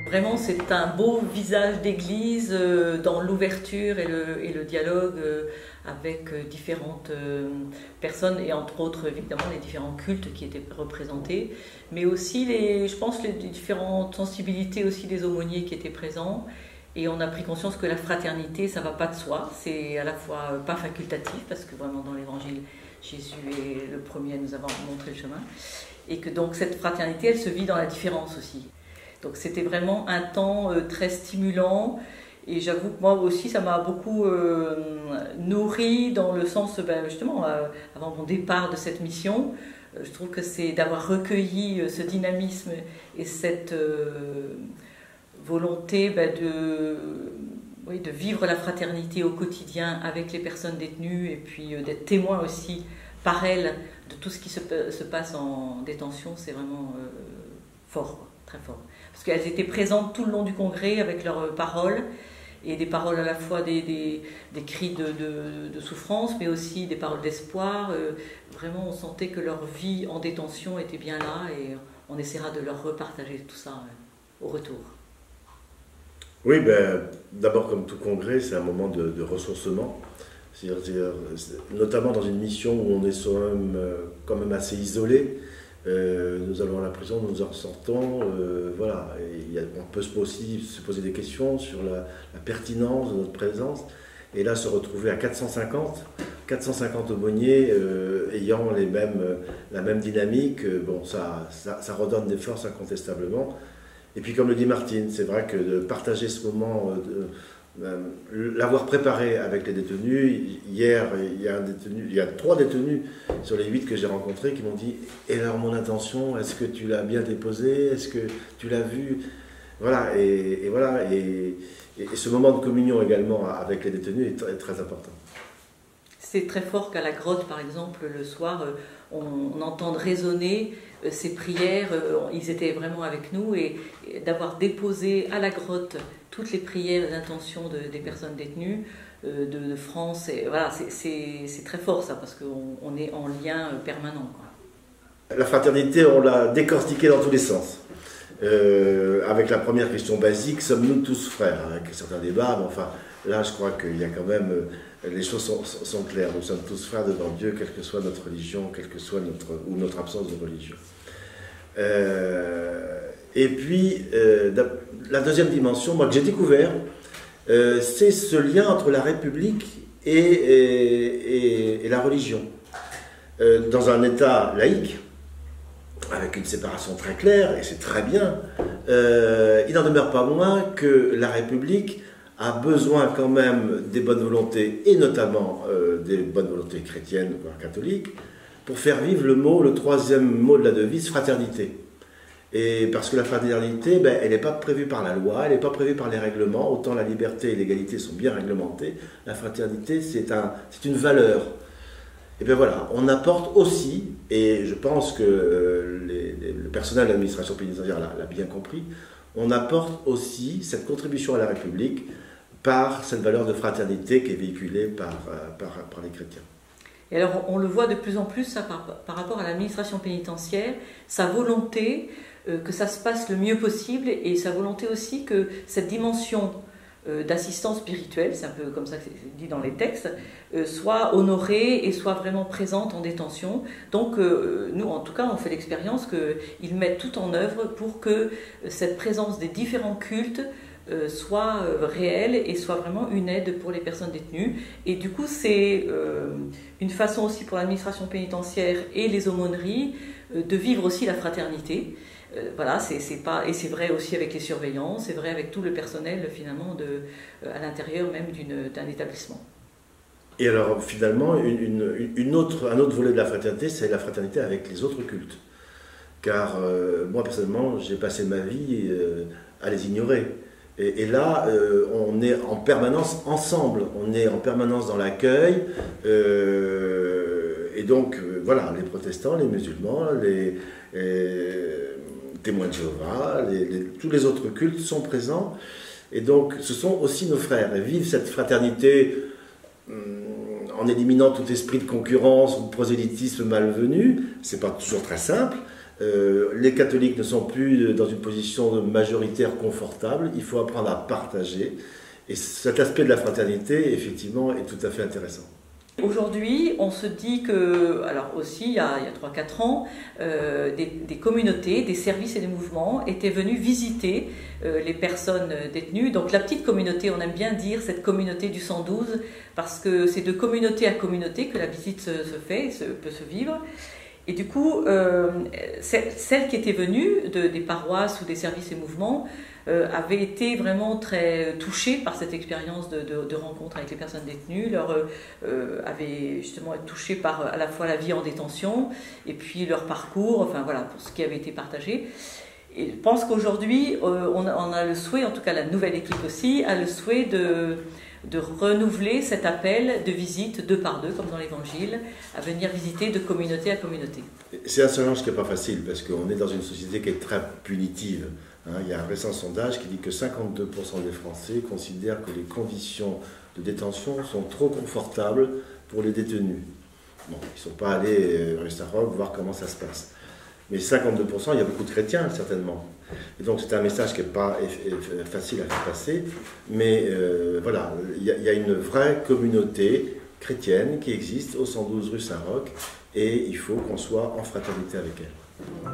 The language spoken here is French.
Vraiment, c'est un beau visage d'église dans l'ouverture et le dialogue avec différentes personnes et entre autres évidemment les différents cultes qui étaient représentés, mais aussi je pense les différentes sensibilités aussi des aumôniers qui étaient présents. Et on a pris conscience que la fraternité, ça ne va pas de soi, c'est à la fois pas facultatif, parce que vraiment dans l'évangile, Jésus est le premier à nous avoir montré le chemin, et que donc cette fraternité, elle se vit dans la différence aussi. Donc c'était vraiment un temps très stimulant, et j'avoue que moi aussi ça m'a beaucoup nourri dans le sens, justement, avant mon départ de cette mission, je trouve que c'est d'avoir recueilli ce dynamisme et cette volonté de vivre la fraternité au quotidien avec les personnes détenues et puis d'être témoin aussi par elles de tout ce qui se passe en détention, c'est vraiment fort, très fort. Parce qu'elles étaient présentes tout le long du congrès avec leurs paroles, et des paroles à la fois des cris de souffrance, mais aussi des paroles d'espoir. Vraiment, on sentait que leur vie en détention était bien là, et on essaiera de leur repartager tout ça au retour. Oui, d'abord, comme tout congrès, c'est un moment de ressourcement. C'est-à-dire, notamment dans une mission où on est quand même assez isolé. Nous allons à la prison, nous en sortons. Voilà. On peut aussi se poser des questions sur la pertinence de notre présence. Et là, se retrouver à 450 aumôniers ayant la même dynamique, ça redonne des forces incontestablement. Et puis comme le dit Martine, c'est vrai que de partager ce moment, l'avoir préparé avec les détenus, hier il y a 3 détenus sur les 8 que j'ai rencontrés qui m'ont dit « Et alors mon intention, est-ce que tu l'as bien déposée? Est-ce que tu l'as vu ?» Voilà, et ce moment de communion également avec les détenus est très important. C'est très fort qu'à la grotte, par exemple, le soir, on entende résonner ces prières. Ils étaient vraiment avec nous, et d'avoir déposé à la grotte toutes les prières et intentions des personnes détenues de France. Et voilà, c'est très fort ça, parce qu'on est en lien permanent, quoi. La fraternité, on l'a décortiquée dans tous les sens. Avec la première question basique, sommes-nous tous frères? Avec certains débats, mais enfin, là je crois qu'il y a quand même, les choses sont claires. Nous sommes tous frères devant Dieu, quelle que soit notre religion, quelle que soit notre absence de religion. Et puis, la deuxième dimension, moi, que j'ai découvert, c'est ce lien entre la République et la religion. Dans un État laïque, avec une séparation très claire, et c'est très bien, il n'en demeure pas moins que la République a besoin quand même des bonnes volontés, et notamment des bonnes volontés chrétiennes, voire catholiques, pour faire vivre le troisième mot de la devise, fraternité. Et parce que la fraternité, elle n'est pas prévue par la loi, elle n'est pas prévue par les règlements, autant la liberté et l'égalité sont bien réglementées, la fraternité c'est une valeur. Et bien voilà, on apporte aussi, et je pense que le personnel de l'administration pénitentiaire l'a bien compris, on apporte aussi cette contribution à la République par cette valeur de fraternité qui est véhiculée par les chrétiens. Et alors on le voit de plus en plus ça, par rapport à l'administration pénitentiaire, sa volonté que ça se passe le mieux possible, et sa volonté aussi que cette dimension d'assistance spirituelle, c'est un peu comme ça que c'est dit dans les textes, soit honorée et soit vraiment présente en détention. Donc nous, en tout cas, on fait l'expérience qu'ils mettent tout en œuvre pour que cette présence des différents cultes soit réelle et soit vraiment une aide pour les personnes détenues. Et du coup, c'est une façon aussi pour l'administration pénitentiaire et les aumôneries de vivre aussi la fraternité. Voilà, et c'est vrai aussi avec les surveillants, c'est vrai avec tout le personnel finalement à l'intérieur même d'un établissement. Et alors finalement, un autre volet de la fraternité, c'est la fraternité avec les autres cultes. Car moi personnellement, j'ai passé ma vie à les ignorer. Et là, on est en permanence ensemble, on est en permanence dans l'accueil. Et donc, voilà, les protestants, les musulmans, les témoins de Jéhovah, tous les autres cultes sont présents. Et donc, ce sont aussi nos frères. Et vivre cette fraternité en éliminant tout esprit de concurrence ou de prosélytisme malvenu, c'est pas toujours très simple. Les catholiques ne sont plus dans une position majoritaire confortable, il faut apprendre à partager. Et cet aspect de la fraternité, effectivement, est tout à fait intéressant. Aujourd'hui, on se dit que, alors aussi, il y a 3-4 ans, des communautés, des services et des mouvements étaient venus visiter les personnes détenues. Donc la petite communauté, on aime bien dire cette communauté du 112, parce que c'est de communauté à communauté que la visite se fait, peut se vivre. Et du coup, celles qui étaient venues des paroisses ou des services et mouvements avaient été vraiment très touchées par cette expérience de rencontre avec les personnes détenues, avaient justement été touchées par à la fois la vie en détention et puis leur parcours, enfin voilà, pour ce qui avait été partagé. Et je pense qu'aujourd'hui, on a le souhait, en tout cas la nouvelle équipe aussi, a le souhait de renouveler cet appel de visite 2 par 2, comme dans l'Évangile, à venir visiter de communauté à communauté. C'est un challenge qui n'est pas facile, parce qu'on est dans une société qui est très punitive. Il y a un récent sondage qui dit que 52% des Français considèrent que les conditions de détention sont trop confortables pour les détenus. Bon, ils ne sont pas allés rue Saint-Roch voir comment ça se passe. Mais 52%, il y a beaucoup de chrétiens, certainement. Et donc c'est un message qui n'est pas facile à faire passer, mais voilà, il y a une vraie communauté chrétienne qui existe au 112 rue Saint-Roch, et il faut qu'on soit en fraternité avec elle.